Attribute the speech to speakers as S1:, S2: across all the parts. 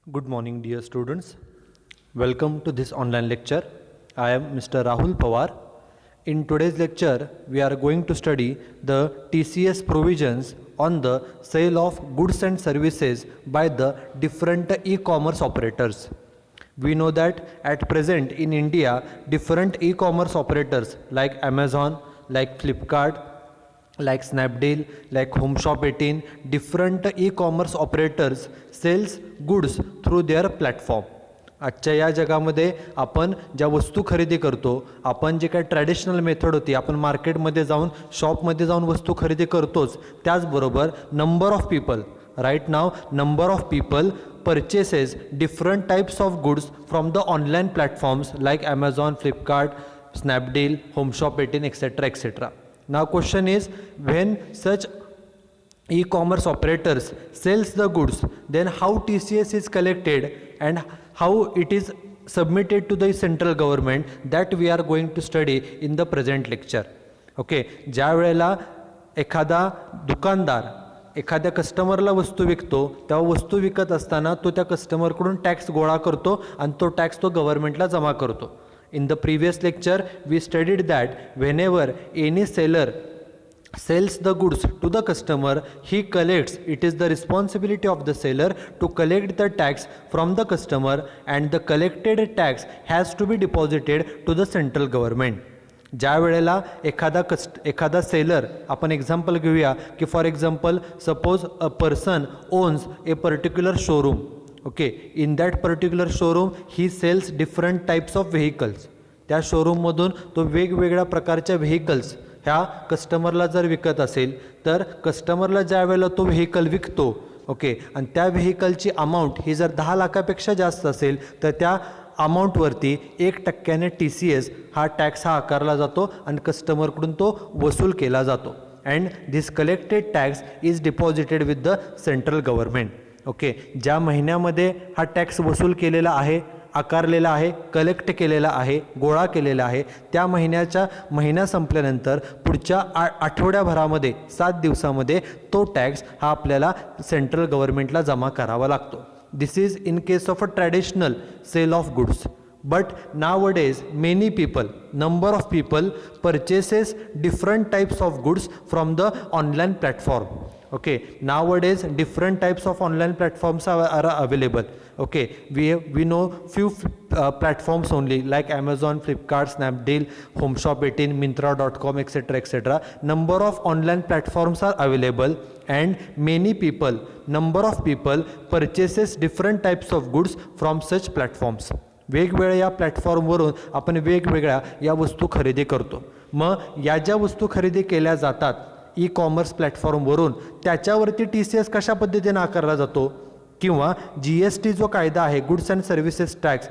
S1: Good morning, dear students. Welcome to this online lecture. I am Mr. Rahul Pawar. In today's lecture, we are going to study the TCS provisions on the sale of goods and services by the different e-commerce operators. We know that at present in India, different e-commerce operators like Amazon, like Flipkart, like Snapdeal, like Home Shop 18, different e-commerce operators sells goods through their platform. आजच्या या जगामध्ये आपण ज्या वस्तू खरेदी करतो, आपण जे काही ट्रॅडिशनल मेथड होती, आपण मार्केटमध्ये जाऊन शॉपमध्ये जाऊन वस्तू खरेदी करतोच, त्याचबरोबर number of people right now number of people purchases different types of goods from the online platforms like Amazon, Flipkart, Snapdeal, Home Shop 18, etc. etc. Now question is, when such e-commerce operators sells the goods, then how TCS is collected and how it is submitted to the central government, that we are going to study in the present lecture. Okay, ज्या वेळेला एखादा दुकानदार एखाद्या कस्टमरला वस्तू विकतो, तेव्हा वस्तू विकत असताना तो त्या कस्टमरकडून टॅक्स गोळा करतो आणि तो टॅक्स तो गव्हर्नमेंटला जमा करतो. In the previous lecture, we studied that whenever any seller sells the goods to the customer, he collects, it is the responsibility of the seller to collect the tax from the customer, and the collected tax has to be deposited to the central government. ज्या वेळेला एखादा seller, आपण example घेऊया की for example suppose a person owns a particular showroom. Okay, in that particular showroom he sells different types of vehicles. त्या शोरूममधून तो वेगवेगळ्या प्रकारच्या व्हेकल्स ह्या कस्टमरला जर विकत असेल, तर कस्टमरला ज्या वेळेला तो व्हेकल विकतो, ओके, आणि त्या व्हेकलची अमाऊंट ही जर 10 लाखापेक्षा जास्त असेल, तर त्या अमाऊंटवरती 1% TCS हा टॅक्स हा आकारला जातो आणि कस्टमरकडून तो वसूल केला जातो. And this collected tax is deposited with the central government. Okay, ज्या महिन्यामध्ये हा टॅक्स वसूल केलेला आहे, आकारलेला आहे, कलेक्ट केलेला आहे, गोळा केलेला आहे, त्या महिना संपल्यानंतर पुढच्या आठवड्याभरामध्ये 7 दिवसामध्ये तो टॅक्स हा आपल्याला सेंट्रल गव्हर्नमेंटला जमा करावा लागतो. This is in case of a traditional sale of goods. But nowadays many people, number of people purchases different types of goods from the online platform. Okay, nowadays different types of online platforms are available. Okay, we know few platforms only like Amazon, Flipkart, Snapdeal, Home Shop 18, Myntra.com, etc. etc. Number of online platforms are available, and many people, number of people purchases different types of goods from such platforms. वेगवेगळ्या या प्लॅटफॉर्मवरून आपण वेगवेगळ्या या वस्तू खरेदी करतो. मग या ज्या वस्तू खरेदी केल्या जातात ई कॉमर्स प्लॅटफॉर्मवरून, त्याच्यावरती TCS कशा पद्धतीने आकारला जातो, किंवा GST जो कायदा आहे, गुड्स अँड सर्व्हिसेस टॅक्स,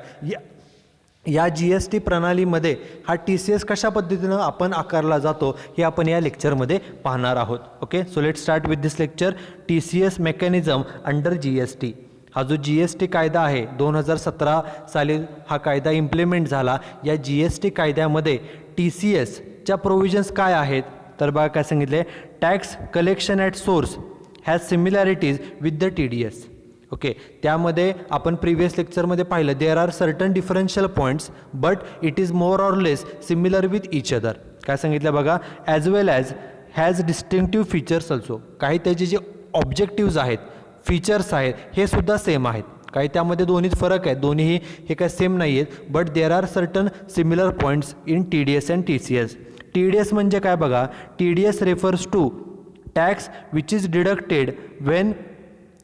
S1: या GST प्रणालीमध्ये हा TCS कशा पद्धतीनं आपण आकारला जातो, हे आपण या लेक्चरमध्ये पाहणार आहोत. Okay, so let start with this lecture. TCS mechanism under GST. हा जो GST कायदा आहे, 2017 साली हा कायदा इम्प्लिमेंट झाला. या GST कायद्यामध्ये TCSच्या प्रोव्हिजन्स काय आहेत, तर बघा काय सांगितले, tax collection at source has similarities with the TDS. Okay, त्यामध्ये आपण प्रिव्हियस लेक्चरमध्ये पाहिलं, there are certain differential points but it is more or less similar with each other. काय सांगितलं बघा, as well as has distinctive features also. काही त्याचे जे ऑब्जेक्टिव्ज आहेत, फीचर्स आहेत, हे सुद्धा सेम आहेत. काही त्यामध्ये दोन्हीत फरक आहे, दोन्हीही हे काय सेम नाही आहेत, but there are certain similar points in TDS and TCS. TDS म्हणजे काय बघा, TDS refers to tax which is deducted when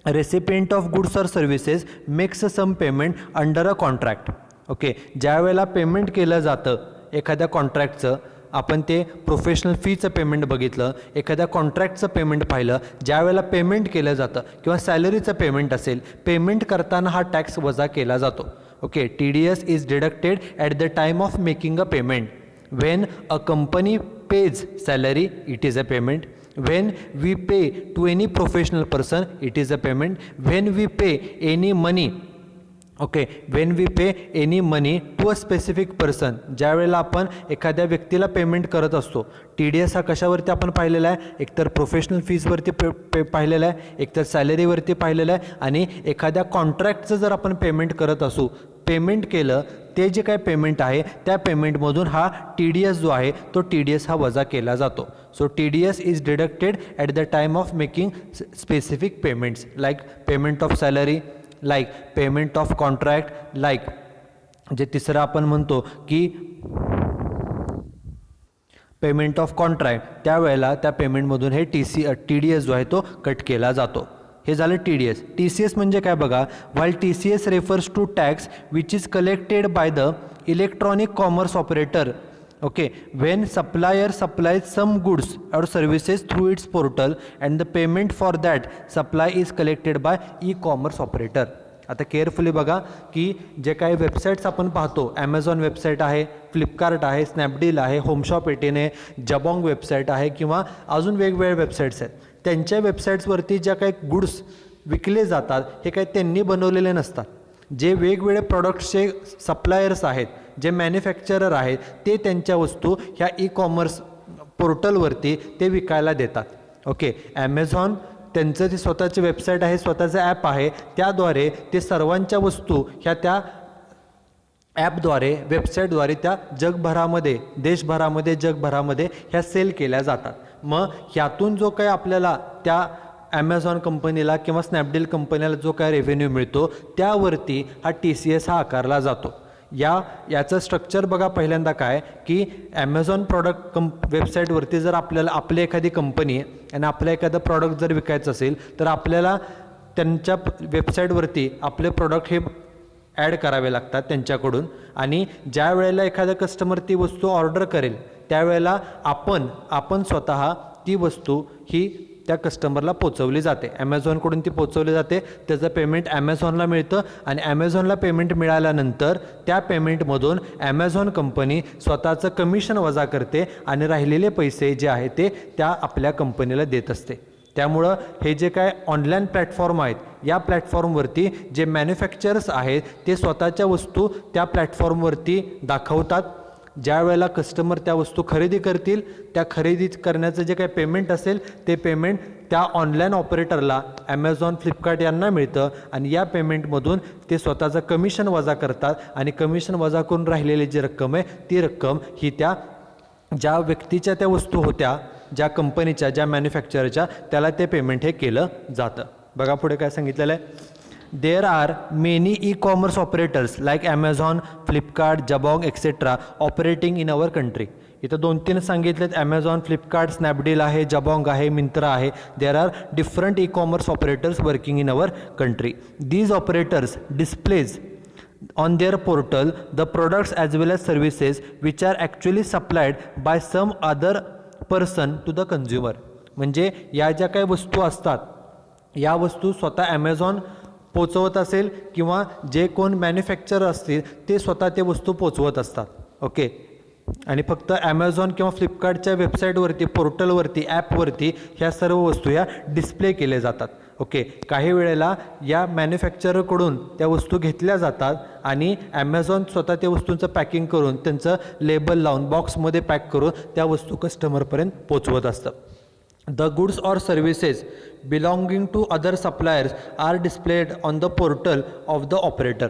S1: recipient of goods or services makes some payment under a contract. Okay, ज्या वेळेला payment केलं जातं एखाद्या कॉन्ट्रॅक्टचं, आपण ते प्रोफेशनल फीचं पेमेंट बघितलं, एखाद्या कॉन्ट्रॅक्टचं पेमेंट पाहिलं, ज्या वेळेला पेमेंट केलं जातं किंवा सॅलरीचं पेमेंट असेल, पेमेंट करताना हा टॅक्स वजा केला जातो. Okay, TDS is deducted at the time of making a payment. When a company pays salary, it is a payment. When we pay to any professional person, it is a payment. When we pay any money okay, when we pay any money to a specific person, ज्या वेळेला आपण एखाद्या व्यक्तीला payment करत असतो. TDS हा कशावरती आपण पाहिलेला आहे, एकतर प्रोफेशनल फीजवरती पाहिलेला आहे, एकतर सॅलरीवरती पाहिलेलं आहे, आणि एखाद्या कॉन्ट्रॅक्टचं जर आपण पेमेंट करत असू, पेमेंट केलं, ते जे काय पेमेंट आहे त्या पेमेंटमधून हा TDS जो आहे तो TDS हा वजा केला जातो. So TDS is deducted at the time of making specific payments, like payment of salary, like payment of contract, like जे तिसरं आपण म्हणतो की पेमेंट ऑफ कॉन्ट्रॅक्ट, त्यावेळेला त्या पेमेंटमधून हे TDS जो आहे तो कट केला जातो. हे झालं TDS. TCS म्हणजे काय बघा, while TCS refers to tax which is collected by the electronic commerce operator. Okay, when supplier supplies some goods or services through its portal and the payment for that supply is collected by e-commerce operator. आता carefully बघा की जे काही websites आपण पाहतो, Amazon website आहे, Flipkart आहे, Snapdeal आहे, होमशॉप 18 आहे, जबॉंग वेबसाईट आहे, किंवा अजून वेगवेगळ्या वेबसाईट्स आहेत. त्यांच्या वेबसाईट्सवरती ज्या काही गुड्स विकले जातात हे काही त्यांनी बनवलेले नसतात. जे वेगवेगळे प्रॉडक्ट्सचे सप्लायर्स आहेत, जे मॅन्युफॅक्चरर आहेत, ते त्यांच्या वस्तू ह्या ई-कॉमर्स पोर्टलवरती ते विकायला देतात. ओके, ॲमेझॉन त्यांचं जे स्वतःची वेबसाईट आहे, स्वतःचं ॲप आहे, त्याद्वारे ते सर्वांच्या वस्तू ह्या त्या ॲपद्वारे, वेबसाईटद्वारे त्या जगभरामध्ये, देशभरामध्ये, जगभरामध्ये ह्या सेल केल्या जातात. मग ह्यातून जो काही आपल्याला त्या ॲमेझॉन कंपनीला किंवा स्नॅपडील कंपनीला जो काय रेव्हेन्यू मिळतो त्यावरती हा TCS हा आकारला जातो. याचं स्ट्रक्चर बघा पहिल्यांदा काय की ॲमेझॉन प्रॉडक्ट वेबसाईटवरती जर आपल्याला आपली एखादी कंपनी आहे आणि आपलं एखादं प्रॉडक्ट जर विकायचं असेल तर आपल्याला त्यांच्या वेबसाईटवरती आपले प्रॉडक्ट हे ॲड करावे लागतात त्यांच्याकडून. आणि ज्या वेळेला एखादा कस्टमर ती वस्तू ऑर्डर करेल त्यावेळेला आपण स्वतः ती वस्तू ही त्या कस्टमरला पोचवली जाते, ॲमेझॉनकडून ती पोचवली जाते. त्याचं पेमेंट ॲमेझॉनला मिळतं आणि ॲमेझॉनला पेमेंट मिळाल्यानंतर त्या पेमेंटमधून ॲमेझॉन कंपनी स्वतःचं कमिशन वजा करते आणि राहिलेले पैसे जे आहेत ते त्या आपल्या कंपनीला देत असते. त्यामुळं हे जे काय ऑनलाईन प्लॅटफॉर्म आहेत, या प्लॅटफॉर्मवरती जे मॅन्युफॅक्चरर्स आहेत ते स्वतःच्या वस्तू त्या प्लॅटफॉर्मवरती दाखवतात. ज्या वेळेला कस्टमर त्या वस्तू खरेदी करतील, त्या खरेदी करण्याचं जे काही पेमेंट असेल ते पेमेंट त्या ऑनलाईन ऑपरेटरला, ॲमेझॉन, फ्लिपकार्ट यांना मिळतं आणि या पेमेंटमधून ते स्वतःचं कमिशन वजा करतात आणि कमिशन वजा करून राहिलेली जी रक्कम आहे ती रक्कम ही त्या ज्या व्यक्तीच्या त्या वस्तू होत्या, ज्या कंपनीच्या, ज्या मॅन्युफॅक्चरच्या, त्याला ते पेमेंट हे केलं जातं. बघा पुढे काय सांगितलेलं आहे. There are many e-commerce operators like Amazon, Flipkart, Jabong, etc. operating in our country. इथं 2-3 सांगितलेत, ॲमेझॉन, फ्लिपकार्ट, स्नॅपडील आहे, जबॉंग आहे, मिंत्रा आहे. There are different e-commerce operators working in our country. These operators displays on their portal the products as well as services which are actually supplied by some other person to the consumer. म्हणजे या ज्या काही वस्तू असतात या वस्तू स्वतः Amazon पोचवत असेल किंवा जे कोण मॅन्युफॅक्चर असतील ते स्वतः ते वस्तू पोचवत असतात. ओके, आणि फक्त ॲमेझॉन किंवा फ्लिपकार्टच्या वेबसाईटवरती, पोर्टलवरती, ॲपवरती ह्या सर्व वस्तू ह्या डिस्प्ले केल्या जातात. ओके, काही वेळेला या मॅन्युफॅक्चरकडून त्या वस्तू घेतल्या जातात आणि ॲमेझॉन स्वतः त्या वस्तूंचं पॅकिंग करून त्यांचं लेबल लावून बॉक्समध्ये पॅक करून त्या वस्तू कस्टमरपर्यंत पोचवत असतं. The goods or services belonging to other suppliers are displayed on the portal of the operator.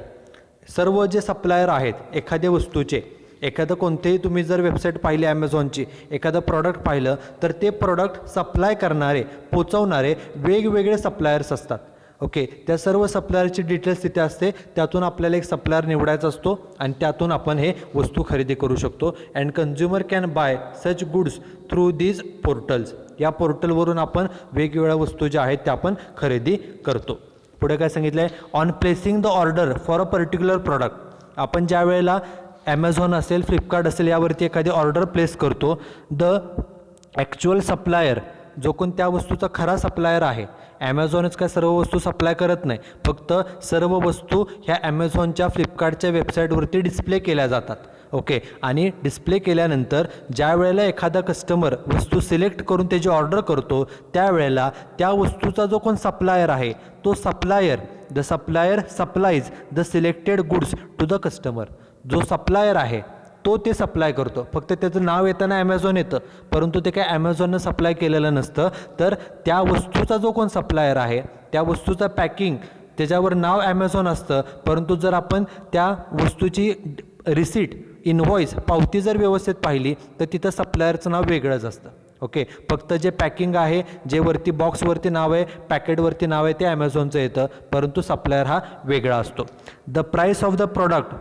S1: सर्व जे सप्लायर आहेत एखाद्या वस्तूचे, एखादं कोणतेही तुम्ही जर वेबसाईट पाहिली ॲमेझॉनची, एखादं प्रॉडक्ट पाहिलं तर ते प्रॉडक्ट सप्लाय करणारे, पोचवणारे वेगवेगळे सप्लायर्स असतात. ओके, त्या सर्व सप्लायरची डिटेल्स तिथे असते. त्यातून आपल्याला एक सप्लायर निवडायचा असतो आणि त्यातून आपण हे वस्तू खरेदी करू शकतो. And consumer can buy such goods through these portals. या पोर्टलवरून आपण वेगवेगळ्या वस्तू ज्या आहेत त्या आपण खरेदी करतो. पुढे काय सांगितलं आहे, on placing the order for a particular product. आपण ज्या वेळेला ॲमेझॉन असेल, फ्लिपकार्ट असेल यावरती एखादी ऑर्डर प्लेस करतो, द ॲक्च्युअल सप्लायर, जो कोण त्या वस्तूचा खरा सप्लायर आहे, ॲमेझॉनच काय सर्व वस्तू सप्लाय करत नाही, फक्त सर्व वस्तू ह्या ॲमेझॉनच्या, फ्लिपकार्टच्या वेबसाईटवरती डिस्प्ले केल्या जातात. ओके. आणि डिस्प्ले केल्यानंतर ज्या वेळेला एखादा कस्टमर वस्तू सिलेक्ट करून त्याची ऑर्डर करतो त्यावेळेला त्या वस्तूचा जो कोण सप्लायर आहे तो supplier supplies the selected goods to the customer. जो सप्लायर आहे तो ते सप्लाय करतो. फक्त त्याचं नाव येताना ॲमेझॉन येतं, परंतु ते काय ॲमेझॉननं सप्लाय केलेलं नसतं. तर त्या वस्तूचा जो कोण सप्लायर आहे त्या वस्तूचं पॅकिंग त्याच्यावर नाव ॲमेझॉन असतं, परंतु जर आपण त्या वस्तूची रिसीट इनव्हॉइस पावती जर व्यवस्थित पाहिली तर तिथं सप्लायरचं नाव वेगळंच असतं. ओके. फक्त जे पॅकिंग आहे, जे वरती बॉक्सवरती नाव आहे, पॅकेटवरती नाव आहे ते ॲमेझॉनचं येतं, परंतु सप्लायर हा वेगळा असतो. The price of the product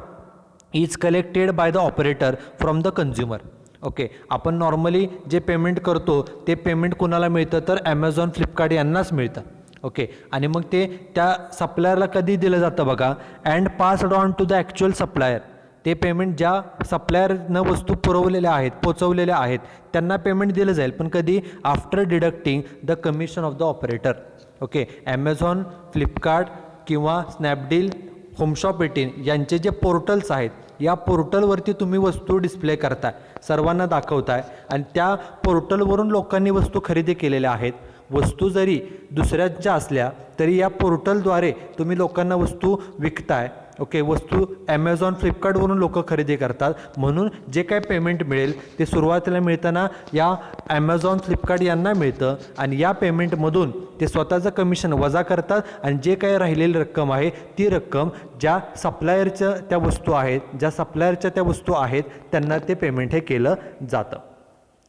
S1: is collected by the operator from the consumer. Okay. आपण नॉर्मली जे पेमेंट करतो ते पेमेंट कुणाला मिळतं तर ॲमेझॉन फ्लिपकार्ट यांनाच मिळतं. ओके. आणि मग ते त्या सप्लायरला कधी दिलं जातं बघा, and passed on to the actual supplier. ते पेमेंट ज्या सप्लायरनं वस्तू पुरवलेल्या आहेत पोचवलेल्या आहेत त्यांना पेमेंट दिलं जाईल, पण कधी after deducting the commission of the operator. Okay. Amazon, Flipkart किंवा स्नॅपडील, होमशॉप 18 यांचे जे पोर्टल्स आहेत या पोर्टलवरती तुम्ही वस्तू डिस्प्ले करताय, सर्वांना दाखवताय आणि त्या पोर्टलवरून लोकांनी वस्तू खरेदी केलेल्या आहेत. वस्तू जरी दुसऱ्यांच्या असल्या तरी या पोर्टलद्वारे तुम्ही लोकांना वस्तू विकताय. ओके. वस्तू ॲमेझॉन, फ्लिपकार्टवरून लोक खरेदी करतात, म्हणून जे काय पेमेंट मिळेल ते सुरुवातीला मिळताना या ॲमेझॉन, फ्लिपकार्ट यांना मिळतं आणि या पेमेंटमधून ते स्वतःचं कमिशन वजा करतात आणि जे काही राहिलेली रक्कम आहे ती रक्कम ज्या सप्लायरच्या त्या वस्तू आहेत, ज्या सप्लायरच्या त्या वस्तू आहेत त्यांना ते पेमेंट हे केलं जातं.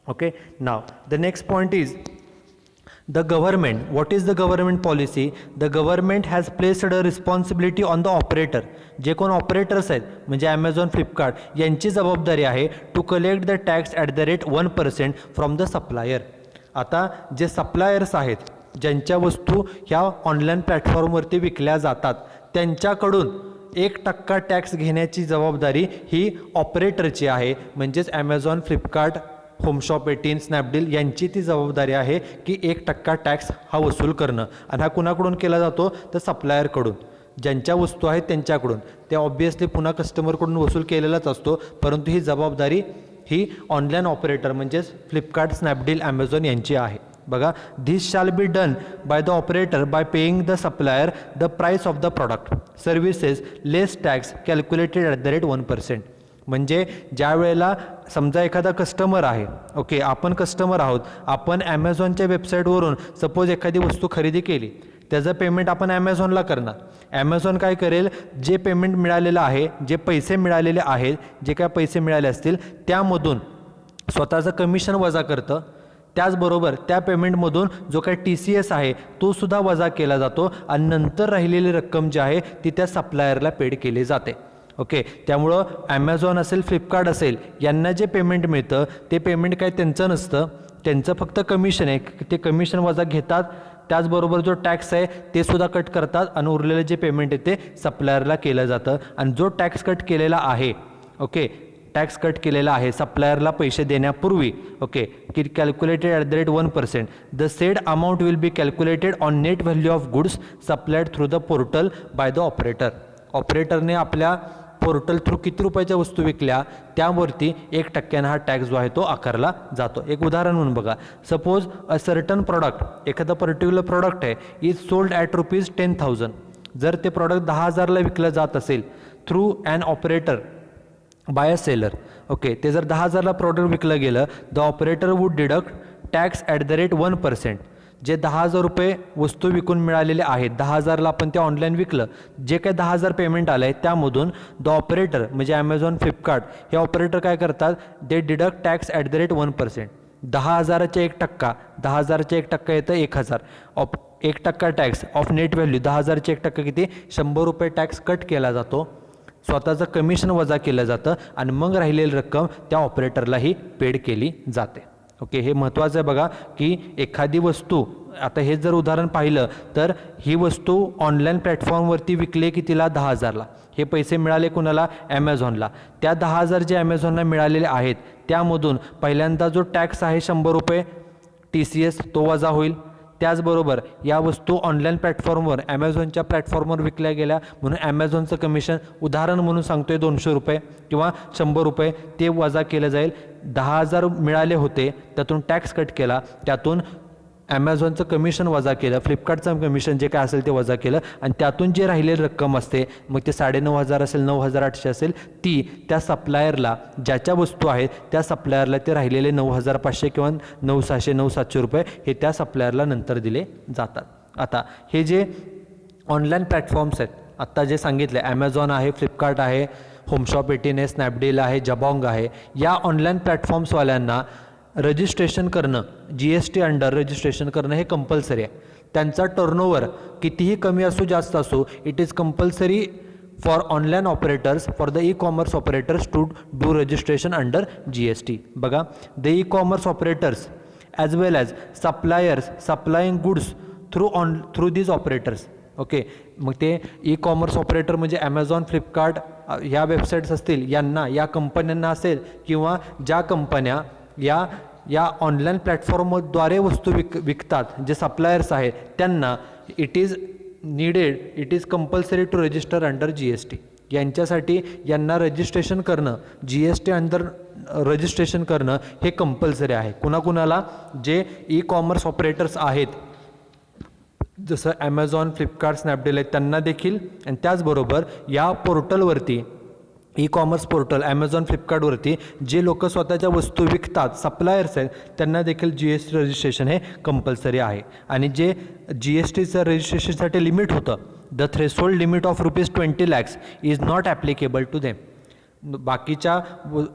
S1: Okay. Now the next point is the government. What is the government policy? The government has placed a responsibility on the operator. जे कोण ऑपरेटर्स आहेत म्हणजे ॲमेझॉन, फ्लिपकार्ट यांची जबाबदारी आहे to collect the tax at the rate 1% from the supplier. आता जे suppliers आहेत ज्यांच्या वस्तू ह्या ऑनलाईन प्लॅटफॉर्मवरती विकल्या जातात त्यांच्याकडून 1% टॅक्स घेण्याची जबाबदारी ही ऑपरेटरची आहे. म्हणजेच ॲमेझॉन, फ्लिपकार्ट, होमशॉप 18, स्नॅपडील यांची ती जबाबदारी आहे की 1% टॅक्स हा वसूल करणं. आणि हा कुणाकडून केला जातो तर सप्लायरकडून. ज्यांच्या वस्तू आहेत त्यांच्याकडून. ते ऑब्वियसली पुन्हा कस्टमरकडून वसूल केलेलाच असतो, परंतु ही जबाबदारी ही ऑनलाईन ऑपरेटर म्हणजेच फ्लिपकार्ट, स्नॅपडील, ॲमेझॉन यांची आहे. बघा, this shall be done by the operator by paying the supplier the price of the product services less tax calculated at the rate 1%. म्हणजे ज्या वेळेला समजा एखादा कस्टमर आहे, ओके, आपण कस्टमर आहोत, आपण ॲमेझॉनच्या वेबसाईटवरून सपोज एखादी वस्तू खरेदी केली, त्याचं पेमेंट आपण ॲमेझॉनला करणार. ॲमेझॉन काय करेल, जे पेमेंट मिळालेलं आहे, जे पैसे मिळालेले आहेत, जे काय पैसे मिळाले असतील त्यामधून स्वतःचं कमिशन वजा करतं. त्याचबरोबर त्या पेमेंटमधून जो काही TCS आहे तो सुद्धा वजा केला जातो आणि नंतर राहिलेली रक्कम जी आहे ती त्या सप्लायरला पेड केली जाते. ओके. त्यामुळं ॲमेझॉन असेल, फ्लिपकार्ट असेल यांना जे पेमेंट मिळतं ते पेमेंट काय त्यांचं नसतं, त्यांचं फक्त कमिशन आहे. ते कमिशन वजा घेतात, त्याचबरोबर जो टॅक्स आहे ते सुद्धा कट करतात आणि उरलेलं जे पेमेंट आहे ते सप्लायरला केलं जातं. आणि जो टॅक्स कट केलेला आहे, ओके, टॅक्स कट केलेला आहे सप्लायरला पैसे देण्यापूर्वी, ओके, की calculated at the rate 1%. The said amount will be calculated on net value of goods supplied through the portal by the operator. ऑपरेटरने आपल्या पोर्टल थ्रू किती रुपयाच्या वस्तू विकल्या त्यावरती 1% हा टॅक्स जो आहे तो आकारला जातो. एक उदाहरण म्हणून बघा, सपोज अ सर्टन प्रॉडक्ट, एखादा पर्टिक्युलर प्रॉडक्ट आहे, इज सोल्ड ॲट ₹10,000. जर ते प्रॉडक्ट 10,000ला विकलं जात असेल through an operator by a seller, okay, ते जर 10,000ला प्रॉडक्ट विकलं गेलं, the operator would deduct tax at the rate 1%. जे 10,000 रुपये वस्तू विकून मिळालेले आहेत, 10,000ला आपण ते ऑनलाईन विकलं, जे काही 10,000 पेमेंट आलं आहे त्यामधून द ऑपरेटर म्हणजे ॲमेझॉन, फ्लिपकार्ट हे ऑपरेटर काय करतात, they deduct tax at the rate 1%. 10,000चे 1%, 10,000चे 1% येतं 1,000. 1% टॅक्स ऑफ नेट व्हॅल्यू, 10,000चे 1% किती, ₹100 टॅक्स कट केला जातो, स्वतःचं कमिशन वजा केलं जातं आणि मग राहिलेली रक्कम त्या ऑपरेटरलाही पेड केली जाते. ओके. हे महत्त्वाचं आहे बघा की एखादी वस्तू, आता हे जर उदाहरण पाहिलं तर ही वस्तू ऑनलाईन प्लॅटफॉर्मवरती विकले की तिला 10,000ला, हे पैसे मिळाले कुणाला, ॲमेझॉनला. त्या 10,000 जे ॲमेझॉनला मिळालेले आहेत त्यामधून पहिल्यांदा जो टॅक्स आहे ₹100 TCS तो वजा होईल. त्याचबरोबर या वस्तू ऑनलाईन प्लॅटफॉर्मवर ॲमेझॉनच्या प्लॅटफॉर्मवर विकल्या गेल्या म्हणून ॲमेझॉनचं कमिशन उदाहरण म्हणून सांगतोय 200 रुपये किंवा 100 रुपये ते वजा केलं जाईल. 10,000 मिळाले होते, त्यातून टॅक्स कट केला, त्यातून ॲमेझॉनचं कमिशन वजा केलं, फ्लिपकार्टचं कमिशन जे काय असेल ते वजा केलं आणि त्यातून जे राहिलेली रक्कम असते, मग ते 9,500 असेल, 9,800 असेल, ती त्या सप्लायरला, ज्याच्या वस्तू आहेत त्या सप्लायरला ते राहिलेले 9,500 किंवा 9,600 9,700 रुपये हे त्या सप्लायरला नंतर दिले जातात. आता हे जे ऑनलाईन प्लॅटफॉर्म्स आहेत, आत्ता जे सांगितले, ॲमेझॉन आहे, फ्लिपकार्ट आहे, होमशॉप 18 आहे, स्नॅपडील आहे, जबॉंग आहे, या ऑनलाईन प्लॅटफॉर्म्सवाल्यांना रजिस्ट्रेशन करणं, GST अंडर रजिस्ट्रेशन करणं हे कंपल्सरी आहे. त्यांचा टर्नओव्हर कितीही कमी असो जास्त असो, it is compulsory for online operators, for the e-commerce operators to do registration under GST. बघा, the e-commerce operators as well as suppliers supplying goods through these operators. Okay, मग ते ई-कॉमर्स ऑपरेटर म्हणजे Amazon, Flipkart ह्या websites असतील, यांना, या कंपन्यांना असेल, किंवा ज्या कंपन्या या ऑनलाईन प्लॅटफॉर्मद्वारे वस्तू विकतात, जे सप्लायर्स आहेत, त्यांना it is compulsory to register under GST. यांच्यासाठी यांना रजिस्ट्रेशन करणं, GST अंडर रजिस्ट्रेशन करणं हे कंपल्सरी आहे. कुणाकुणाला? जे ई-कॉमर्स ऑपरेटर्स आहेत, जसं ॲमेझॉन, फ्लिपकार्ट, स्नॅपडील आहेत, त्यांना देखील. आणि त्याचबरोबर या पोर्टलवरती, ई-कॉमर्स पोर्टल ॲमेझॉन, फ्लिपकार्टवरती जे लोक स्वतःच्या वस्तू विकतात, सप्लायर्स आहेत, त्यांना देखील GST रजिस्ट्रेशन हे कंपल्सरी आहे. आणि जे GSTचं रजिस्ट्रेशनसाठी लिमिट होतं, the threshold limit of ₹20 lakhs is not applicable to them. बाकीच्या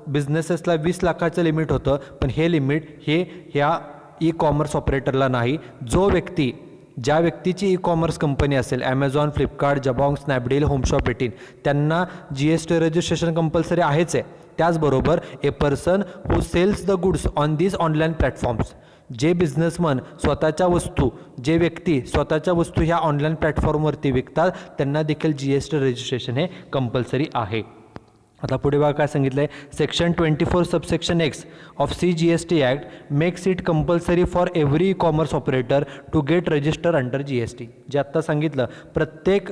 S1: बिझनेसेसला 20 लाखाचं लिमिट होतं, पण हे लिमिट ह्या ई-कॉमर्स ऑपरेटरला नाही. ज्या व्यक्तीची ई-कॉमर्स कंपनी असेल, ॲमेझॉन, फ्लिपकार्ट, जबॉंग, स्नॅपडील, होमशॉप 18, त्यांना GST रजिस्ट्रेशन कंपल्सरी आहेच आहे. त्याचबरोबर a person who sells the goods on these online platforms, जे बिझनेसमन जे व्यक्ती स्वतःच्या वस्तू ह्या ऑनलाईन प्लॅटफॉर्मवरती विकतात, त्यांना देखील GST रजिस्ट्रेशन हे कंपल्सरी आहे. आता पुढे बघा काय सांगितलं आहे. Section 24 subsection X of CGST act makes it compulsory for every e-commerce operator to get register under GST. जे आत्ता सांगितलं, प्रत्येक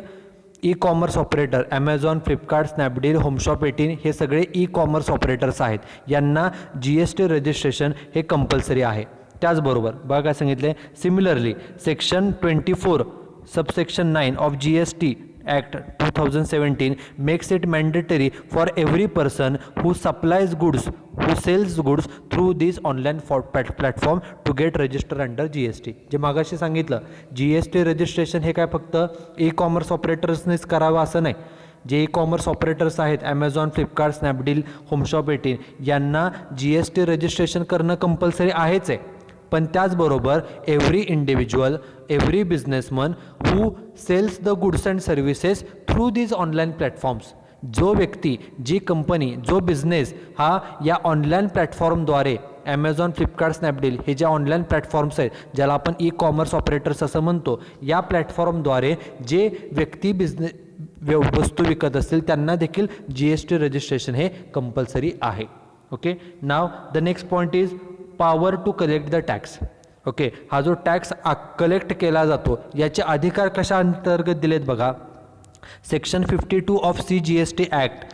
S1: ई-कॉमर्स ऑपरेटर, ॲमेझॉन, फ्लिपकार्ट, स्नॅपडील, होमशॉप 18 हे सगळे ई-कॉमर्स ऑपरेटर्स आहेत, यांना GST रजिस्ट्रेशन हे कंपल्सरी आहे. त्याचबरोबर बघा काय सांगितलं आहे. Similarly section 24 subsection 9 of GST Act 2017 makes it mandatory for every person who sells goods through these online platform to get registered under GST. जे मागाशी सांगितलं, GST रजिस्ट्रेशन हे काय फक्त ई-कॉमर्स ऑपरेटर्सनेच करावं असं नाही. जे ई-कॉमर्स ऑपरेटर्स आहेत, ॲमेझॉन, फ्लिपकार्ट, स्नॅपडील, होमशॉप 18, यांना GST रजिस्ट्रेशन करणं कंपल्सरी आहेच आहे. पण त्याचबरोबर every individual, every businessman who sells the goods and services through these online platforms, जो व्यक्ती, जी कंपनी, जो बिझनेस हा या ऑनलाईन प्लॅटफॉर्मद्वारे, ॲमेझॉन, फ्लिपकार्ट, स्नॅपडील हे ज्या ऑनलाईन प्लॅटफॉर्म्स आहेत, ज्याला आपण ई-कॉमर्स ऑपरेटर्स असं म्हणतो, या प्लॅटफॉर्मद्वारे जे व्यक्ती वस्तू विकत असतील, त्यांना देखील GST रजिस्ट्रेशन हे कंपल्सरी आहे. Okay, now the next point is power to collect the tax. Okay, हा जो टॅक्स कलेक्ट केला जातो, याचे अधिकार कशा अंतर्गत दिलेत बघा. Section 52 of CGST act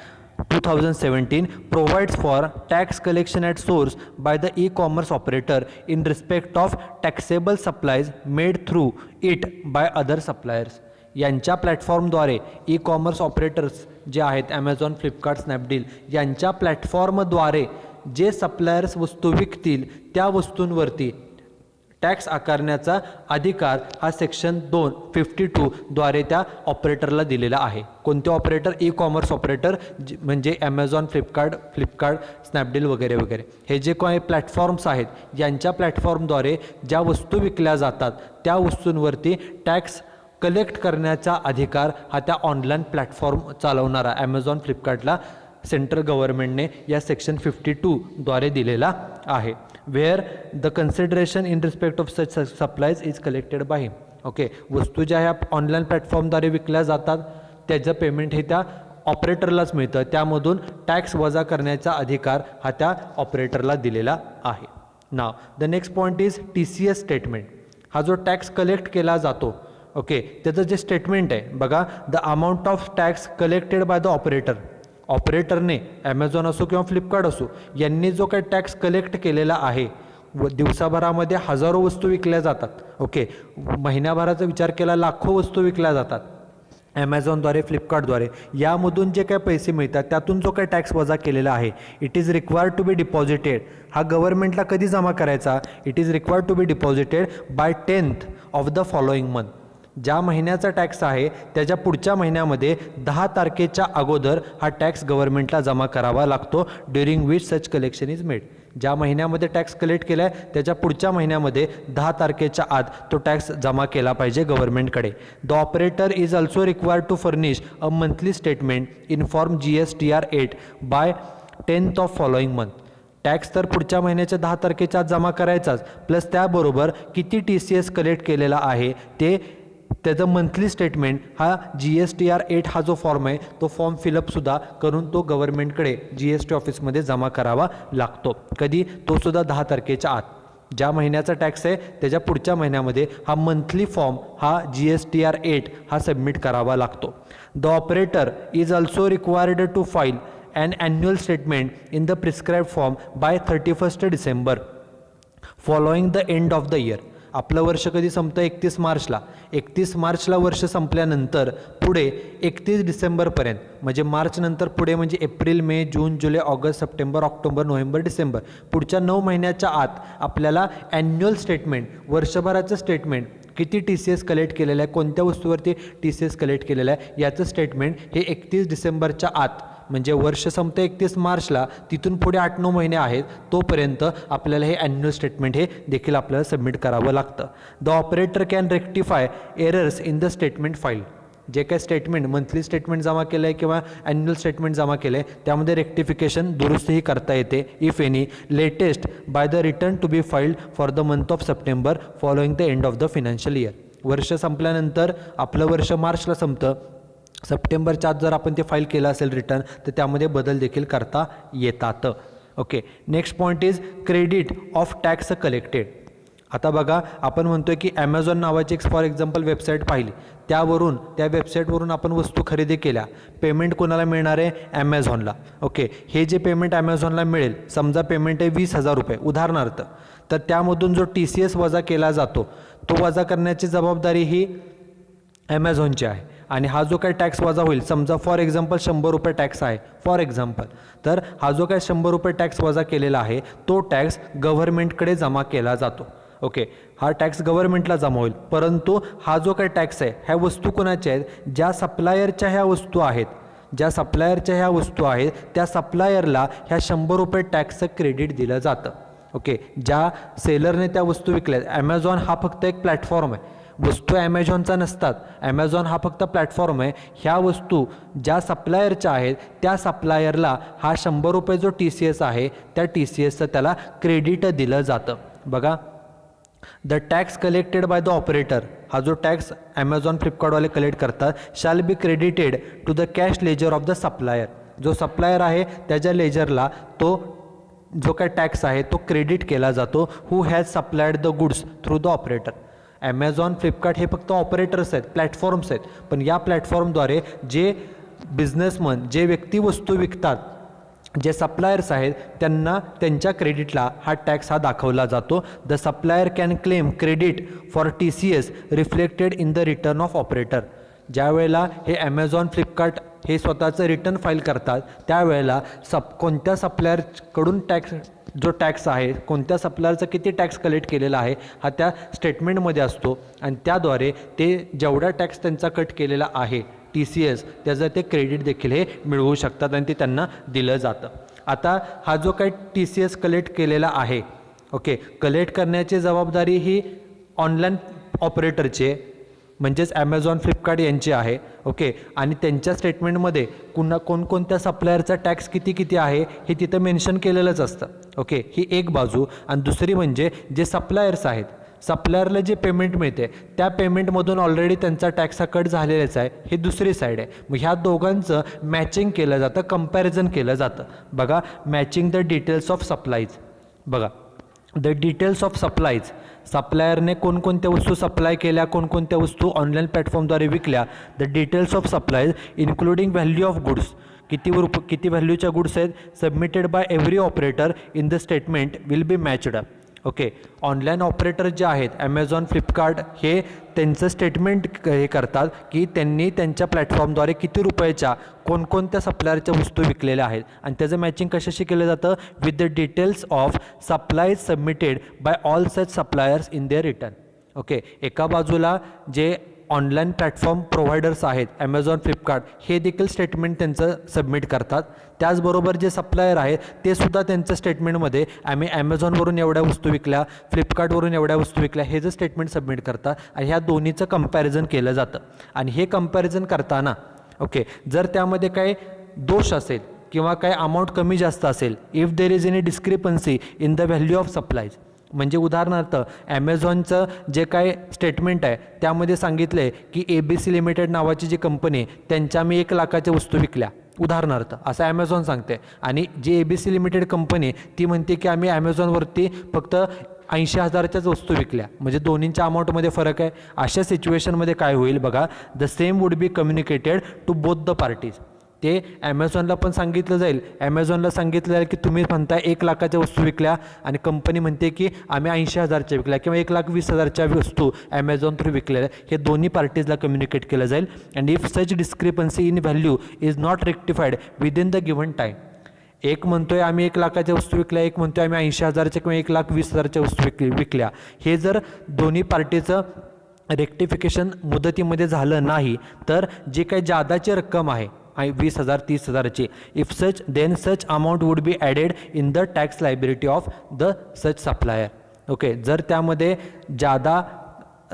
S1: 2017 provides for tax collection at source by the e-commerce operator in respect of taxable supplies made through it by other suppliers. यांच्या प्लॅटफॉर्मद्वारे ई-कॉमर्स ऑपरेटर्स जे आहेत, ॲमेझॉन, फ्लिपकार्ट, स्नॅपडील, यांच्या प्लॅटफॉर्मद्वारे जे सप्लायर्स वस्तू विकतील, त्या वस्तूंवरती टॅक्स आकारण्याचा अधिकार हा सेक्शन 52 द्वारे त्या ऑपरेटरला दिलेला आहे. कोणते ऑपरेटर? ई-कॉमर्स ऑपरेटर, म्हणजे ॲमेझॉन, फ्लिपकार्ट, स्नॅपडील वगैरे वगैरे. हे जे काही प्लॅटफॉर्म्स आहेत, यांच्या प्लॅटफॉर्मद्वारे ज्या वस्तू विकल्या जातात, त्या वस्तूंवरती टॅक्स कलेक्ट करण्याचा अधिकार हा त्या ऑनलाईन प्लॅटफॉर्म चालवणारा ॲमेझॉन, फ्लिपकार्टला सेंट्रल गव्हर्नमेंटने या सेक्शन 52 द्वारे दिलेला आहे. Where the consideration in respect of such supplies is collected by him. Okay, वस्तू ज्या ह्या ऑनलाईन प्लॅटफॉर्मद्वारे विकल्या जातात, त्याचं पेमेंट हे त्या ऑपरेटरलाच मिळतं. त्यामधून टॅक्स वजा करण्याचा अधिकार हा त्या ऑपरेटरला दिलेला आहे. नाव the next point is TCS statement. हा जो टॅक्स कलेक्ट केला जातो, ओके, त्याचं जे स्टेटमेंट आहे बघा, the amount of tax collected by the ऑपरेटरने ॲमेझॉन असो किंवा फ्लिपकार्ट असो यांनी जो काही टॅक्स कलेक्ट केलेला आहे, दिवसाभरामध्ये हजारो वस्तू विकल्या जातात, ओके, महिन्याभराचा विचार केला लाखो वस्तू विकल्या जातात ॲमेझॉनद्वारे, फ्लिपकार्टद्वारे. यामधून जे काही पैसे मिळतात त्यातून जो काही टॅक्स वजा केलेला आहे, it is required to be deposited. हा गव्हर्नमेंटला कधी जमा करायचा? It is required to be deposited by 10th of the following month. ज्या महिन्याचा टॅक्स आहे त्याच्या पुढच्या महिन्यामध्ये 10 तारखेच्या अगोदर हा टॅक्स गव्हर्नमेंटला जमा करावा लागतो, during which such collection is made. ज्या महिन्यामध्ये टॅक्स कलेक्ट केला आहे त्याच्या पुढच्या महिन्यामध्ये 10 तारखेच्या आत तो टॅक्स जमा केला पाहिजे गव्हर्नमेंटकडे. The operator is also required to furnish a monthly statement in form GSTR 8 by 10th of following month. Tax तर पुढच्या महिन्याच्या 10 तारखेच्या आत जमा करायचाच, प्लस त्याबरोबर किती TCS कलेक्ट केलेला आहे ते त्याचं मंथली स्टेटमेंट हा GSTR 8 हा जो फॉर्म आहे तो फॉर्म फिलअपसुद्धा करून तो गव्हर्नमेंटकडे GST ऑफिसमध्ये जमा करावा लागतो. कधी? तो सुद्धा 10 तारखेच्या आत. ज्या महिन्याचा टॅक्स आहे त्याच्या पुढच्या महिन्यामध्ये हा मंथली फॉर्म हा GSTR 8 हा सबमिट करावा लागतो. The operator is also required to file an annual statement in the prescribed form by 31st December following the end of the year. आपलं वर्ष कधी संपतं? 31 मार्चला. 31 मार्चला वर्ष संपल्यानंतर पुढे 31 डिसेंबरपर्यंत, म्हणजे मार्च नंतर पुढे म्हणजे एप्रिल, मे, जून, जुलै, August, September, October, November, December, पुढच्या 9 महिन्याच्या आत आपल्याला ॲन्युअल स्टेटमेंट, वर्षभराचं स्टेटमेंट, किती TCS कलेक्ट केलेलं आहे, कोणत्या वस्तूवरती TCS कलेक्ट केलेलं आहे याचं स्टेटमेंट हे 31 डिसेंबरच्या आत, म्हणजे वर्ष संपतं 31 मार्चला, तिथून पुढे 8-9 महिने आहेत तोपर्यंत आपल्याला हे ॲन्युअल स्टेटमेंट हे देखील आपल्याला सबमिट करावं लागतं. The operator can rectify errors in the statement file. जे काही स्टेटमेंट, मंथली स्टेटमेंट जमा केलं आहे किंवा ॲन्युअल स्टेटमेंट जमा केलं आहे त्यामध्ये रेक्टिफिकेशन, दुरुस्तीही करता येते if any, latest by the return to be filed for the month of September following the end of the financial year. वर्ष संपल्यानंतर आपलं वर्ष मार्चला संपतं, सप्टेंबरच्या आत जर आपण ते फाईल केलं असेल रिटर्न तर त्यामध्ये बदल देखील करता येतात. Okay, next point is credit of tax collected. आता बघा, आपण म्हणतोय की ॲमेझॉन नावाची एक फॉर एक्झाम्पल वेबसाईट पाहिली, त्या वेबसाईटवरून आपण वस्तू खरेदी केल्या, पेमेंट कोणाला मिळणार आहे? ॲमेझॉनला. ओके, हे जे पेमेंट ॲमेझॉनला मिळेल, समजा पेमेंट आहे 20,000 रुपये उदाहरणार्थ, तर त्यामधून जो TCS वजा केला जातो तो वजा करण्याची जबाबदारी ही ॲमेझॉनची आहे. आणि हा जो काही टॅक्स वजा होईल, समजा फॉर एक्झाम्पल 100 रुपये टॅक्स आहे फॉर एक्झाम्पल, तर हा जो काही 100 रुपये टॅक्स वजा केलेला आहे तो टॅक्स गव्हर्नमेंटकडे जमा केला जातो. ओके, हा टॅक्स गव्हर्नमेंटला जमा होईल, परंतु हा जो काही टॅक्स आहे ह्या वस्तू कोणाच्या आहेत? ज्या सप्लायरच्या ह्या वस्तू आहेत, ज्या सप्लायरच्या ह्या वस्तू आहेत त्या सप्लायरला ह्या 100 रुपये टॅक्सचं क्रेडिट दिलं जातं. ओके, ज्या सेलरने त्या वस्तू विकल्या, ॲमेझॉन हा फक्त एक प्लॅटफॉर्म आहे, वस्तू ॲमेझॉनचा नसतात, ॲमेझॉन हा फक्त प्लॅटफॉर्म आहे. ह्या वस्तू ज्या सप्लायरच्या आहेत त्या सप्लायरला हा 100 रुपये जो TCS आहे त्या TCSचं त्याला क्रेडिट दिलं जातं. बघा, the tax collected by the operator, हा जो टॅक्स ॲमेझॉन, फ्लिपकार्टवाले कलेक्ट करतात, shall be credited to the cash ledger of the supplier. जो सप्लायर आहे त्याच्या लेजरला तो जो काय टॅक्स आहे तो क्रेडिट केला जातो, who has supplied the goods through the operator. Amazon, Flipkart हे फक्त ऑपरेटर्स आहेत, प्लॅटफॉर्म्स आहेत, पण या प्लॅटफॉर्मद्वारे जे बिझनेसमन, जे व्यक्ती वस्तू विकतात, जे सप्लायर्स आहेत त्यांना त्यांच्या क्रेडिटला हा टॅक्स हा दाखवला जातो. The supplier can claim credit for TCS reflected in the return of operator. ज्या वेळेला हे ॲमेझॉन, फ्लिपकार्ट हे स्वतःचं रिटर्न फाईल करतात त्यावेळेला कोणत्या सप्लायरकडून जो टॅक्स आहे, कोणत्या सप्लायरचा किती टॅक्स कलेक्ट केलेला आहे हा त्या स्टेटमेंटमध्ये असतो, आणि त्याद्वारे ते जेवढा टॅक्स त्यांचा कट केलेला आहे TCS त्याचं ते क्रेडिट देखील हे मिळवू शकतात आणि ते त्यांना दिलं जातं. आता हा जो काही TCS कलेक्ट केलेला आहे, ओके, कलेक्ट करण्याची जबाबदारी ही ऑनलाईन ऑपरेटरची आहे, म्हणजेच ॲमेझॉन, फ्लिपकार्ट यांची आहे. ओके, आणि त्यांच्या स्टेटमेंटमध्ये कोणकोणत्या सप्लायरचा टॅक्स किती आहे हे तिथं मेन्शन केलेलंच असतं. ओके, ही एक बाजू. आणि दुसरी म्हणजे जे सप्लायर्स आहेत, सप्लायरला जे पेमेंट मिळते त्या पेमेंटमधून ऑलरेडी त्यांचा टॅक्स हा कट झालेलाच आहे, हे दुसरी साईड आहे. मग ह्या दोघांचं मॅचिंग केलं जातं, कंपॅरिझन केलं जातं. बघा, matching the details of supplies. बघा, द डिटेल्स ऑफ सप्लाईज सप्लायरने कोणकोणत्या वस्तू सप्लाय केल्या, कोणकोणत्या वस्तू ऑनलाईन प्लॅटफॉर्मद्वारे विकल्या, the details of supply including value of goods, किती व्हॅल्यूच्या गुड्स आहेत submitted by every operator in the statement will be matched. Okay, online operator जे आहेत ॲमेझॉन, फ्लिपकार्ट, हे त्यांचं स्टेटमेंट हे करतात की त्यांनी त्यांच्या प्लॅटफॉर्मद्वारे किती रुपयाच्या कोणकोणत्या सप्लायरच्या वस्तू विकलेल्या आहेत आणि त्याचं मॅचिंग कशाशी केलं जातं, with the details of supply submitted by all such suppliers in their return. Okay, एका बाजूला जे ऑनलाईन प्लॅटफॉर्म प्रोव्हायडर्स आहेत ॲमेझॉन, फ्लिपकार्ट, हे देखील स्टेटमेंट त्यांचं सबमिट करतात. त्याचबरोबर जे सप्लायर आहेत ते सुद्धा त्यांचं स्टेटमेंटमध्ये आम्ही ॲमेझॉनवरून एवढ्या वस्तू विकल्या, फ्लिपकार्टवरून एवढ्या वस्तू विकल्या, हे जे स्टेटमेंट सबमिट करतात आणि ह्या दोन्हीचं कंपॅरिझन केलं जातं. आणि हे कंपॅरिझन करताना ओके, जर त्यामध्ये काही दोष असेल किंवा काही अमाऊंट कमी जास्त असेल, if there is any discrepancy in the value of supplies, म्हणजे उदाहरणार्थ ॲमेझॉनचं जे काय स्टेटमेंट आहे त्यामध्ये सांगितलं आहे की ABC लिमिटेड नावाची जी कंपनी आहे त्यांच्या आम्ही 1 लाखाच्या वस्तू विकल्या, उदाहरणार्थ असं ॲमेझॉन सांगते, आणि जी ABC लिमिटेड कंपनी ती म्हणते की आम्ही ॲमेझॉनवरती फक्त 80,000च्याच वस्तू विकल्या, म्हणजे दोन्हींच्या अमाऊंटमध्ये फरक आहे. अशा सिच्युएशनमध्ये काय होईल बघा, the same would be communicated to both the parties. ते ॲमेझॉनला पण सांगितलं जाईल, ॲमेझॉनला सांगितलं जाईल की तुम्ही म्हणताय 1 लाखाच्या वस्तू विकल्या आणि कंपनी म्हणते की आम्ही 80,000च्या विकल्या किंवा 1,20,000च्या वस्तू ॲमेझॉन थ्रू विकलेल्या, हे दोन्ही पार्टीजला कम्युनिकेट केलं जाईल. And if such discrepancy in value is not rectified within the given time, एक म्हणतोय आम्ही 1 लाखाच्या वस्तू विकल्या, एक म्हणतोय आम्ही 80,000च्या किंवा 1,20,000च्या वस्तू विकल्या, हे जर दोन्ही पार्टीचं रेक्टिफिकेशन मुदतीमध्ये झालं नाही तर जी काही जादाची रक्कम आहे 20,000, 30,000ची, if such then such amount would be added in the tax liability of the such supplier. Okay, जर त्यामध्ये जादा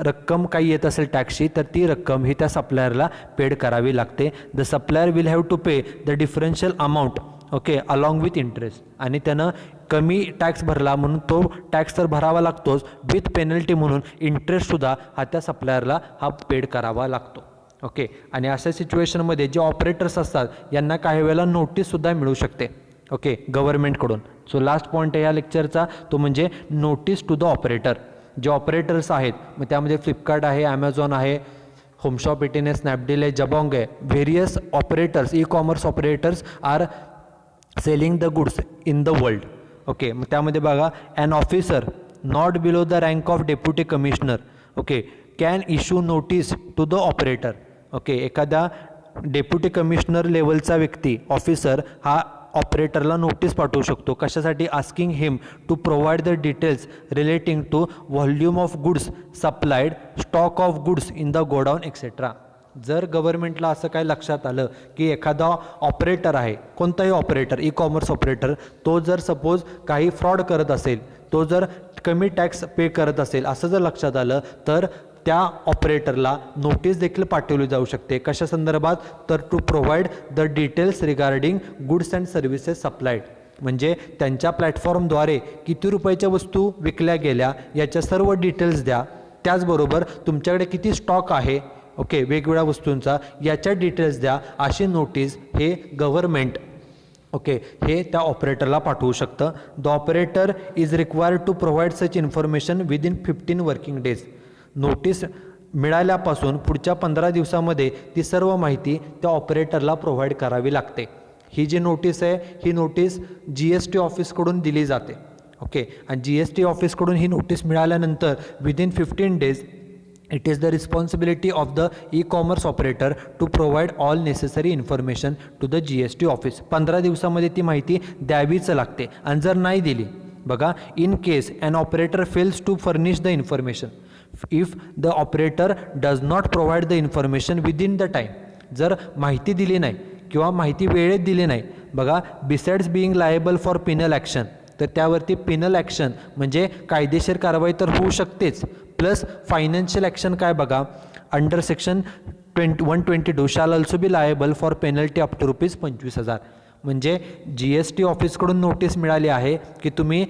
S1: रक्कम काही येत असेल टॅक्सची तर ती रक्कम ही त्या सप्लायरला पेड करावी लागते. The supplier will have to pay the differential amount okay along with interest, आणि त्यानं कमी टॅक्स भरला म्हणून तो टॅक्स तर भरावा लागतोच, विथ पेनल्टी म्हणून इंटरेस्टसुद्धा हा त्या सप्लायरला हा पेड करावा लागतो. ओके, आणि अशा सिच्युएशनमध्ये जे ऑपरेटर्स असतात यांना काही वेळेला नोटीससुद्धा मिळू शकते ओके गव्हर्नमेंटकडून. सो लास्ट पॉईंट आहे या लेक्चरचा तो म्हणजे नोटीस टू द ऑपरेटर. जे ऑपरेटर्स आहेत मग त्यामध्ये फ्लिपकार्ट आहे, ॲमेझॉन आहे, होमशॉप 18 आहे, स्नॅपडील आहे, जबॉंग आहे, various operators, e commerce operators are selling the goods in the world. Okay, मग त्यामध्ये बघा, an officer not below the rank of deputy commissioner okay can issue notice to the operator. Okay, एखादा deputy commissioner लेवलचा व्यक्ती officer हा ऑपरेटरला notice पाठवू शकतो. कशासाठी? Asking him to provide the details relating to volume of goods supplied, stock of goods in the godown etcetera. जर गव्हर्नमेंटला असं काय लक्षात आलं की एखादा ऑपरेटर आहे, कोणताही ऑपरेटर, ई कॉमर्स ऑपरेटर, तो जर सपोज काही फ्रॉड करत असेल, तो जर कमी टॅक्स पे करत असेल असं जर लक्षात आलं तर त्या ऑपरेटरला नोटीस देखील पाठवली जाऊ शकते. कशा संदर्भात? तर to provide the details regarding goods and services supplied, म्हणजे त्यांच्या प्लॅटफॉर्मद्वारे किती रुपयाच्या वस्तू विकल्या गेल्या याच्या सर्व डिटेल्स द्या. त्याचबरोबर तुमच्याकडे किती स्टॉक आहे ओके वेगवेगळ्या वस्तूंचा याच्या डिटेल्स द्या. अशी नोटीस हे गव्हर्नमेंट ओके हे त्या ऑपरेटरला पाठवू शकतं. The operator is required to provide such information within 15 working days. Notice मिळाल्यापासून पुढच्या 15 दिवसामध्ये ती सर्व माहिती त्या ऑपरेटरला प्रोव्हाइड करावी लागते. ही जी नोटीस आहे ही नोटीस GST ऑफिसकडून दिली जाते ओके, आणि GST ऑफिसकडून ही नोटीस मिळाल्यानंतर within 15 days it is the responsibility of the e commerce operator to provide all necessary information to the GST office. 15 दिवसामध्ये ती माहिती द्यावीच लागते. आणि जर नाही दिली बघा, in case an operator fails to furnish the information, if the operator does not provide the information within the time, जर माहिती दिली नाही किंवा माहिती वेळेत दिली नाही बघा, besides being liable for Pinal action, तर त्यावरती पिनल ॲक्शन म्हणजे कायदेशीर कारवाई तर होऊ शकतेच, प्लस फायनान्शियल ॲक्शन काय बघा, under section 122 shall also be liable for penalty up to ₹25,000. म्हणजे GST ऑफिसकडून नोटीस मिळाली आहे की तुम्ही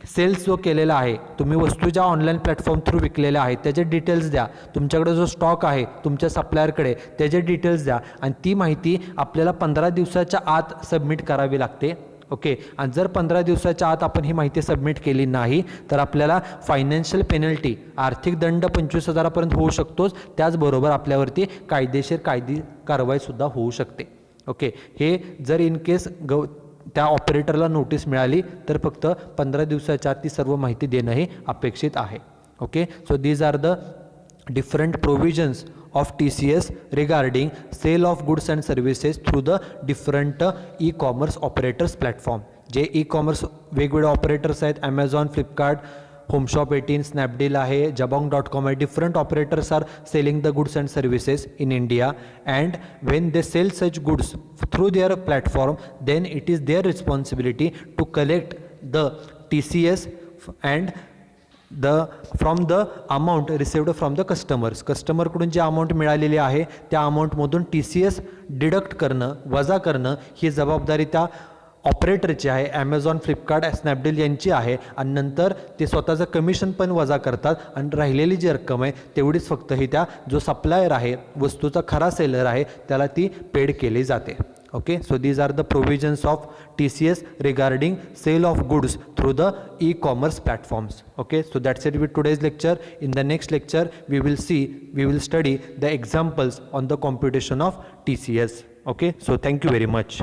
S1: सेल्स जो केलेला आहे, तुम्ही वस्तू ज्या ऑनलाईन प्लॅटफॉर्म थ्रू विकलेल्या आहेत त्याचे डिटेल्स द्या, तुमच्याकडे जो स्टॉक आहे तुमच्या सप्लायरकडे त्याचे डिटेल्स द्या, आणि ती माहिती आपल्याला 15 दिवसाच्या आत सबमिट करावी लागते ओके. आणि जर 15 दिवसाच्या आत आपण ही माहिती सबमिट केली नाही तर आपल्याला फायनान्शियल पेनल्टी आर्थिक दंड 25,000पर्यंत होऊ शकतोच. त्याचबरोबर आपल्यावरती कायदेशीर कारवाईसुद्धा होऊ शकते. ओके. हे जर इन केस त्या ऑपरेटरला नोटीस मिळाली तर फक्त 15 दिवसाच्या आत ती सर्व माहिती देणं हे अपेक्षित आहे. Okay. So these are the different provisions of TCS regarding sale of goods and services through the different e-commerce operators platform. जे e-commerce वेगवेगळे ऑपरेटर्स आहेत, Amazon, Flipkart, Homeshop18, Snapdeal आहे, Jabong.com आहे. different operators are selling the goods and services in India, and when they sell such goods through their platform, then it is their responsibility to collect the TCS and from the amount received from the कस्टमरकडून जी amount मिळालेली आहे त्या अमाऊंटमधून TCS deduct करणं, वजा करणं ही जबाबदारी त्या ऑपरेटरची आहे. ॲमेझॉन, फ्लिपकार्ट, स्नॅपडील यांची आहे. आणि नंतर ते स्वतःचं कमिशन पण वजा करतात आणि राहिलेली जी रक्कम आहे तेवढीच फक्त ही त्या जो सप्लायर आहे, वस्तूचा खरा सेलर आहे, त्याला ती पेड केली जाते. Okay, so these are the provisions of TCS regarding sale of goods through the e-commerce platforms. Okay, so that's it with today's lecture. In the next lecture we will study the examples on the computation of TCS. Okay, so thank you very much.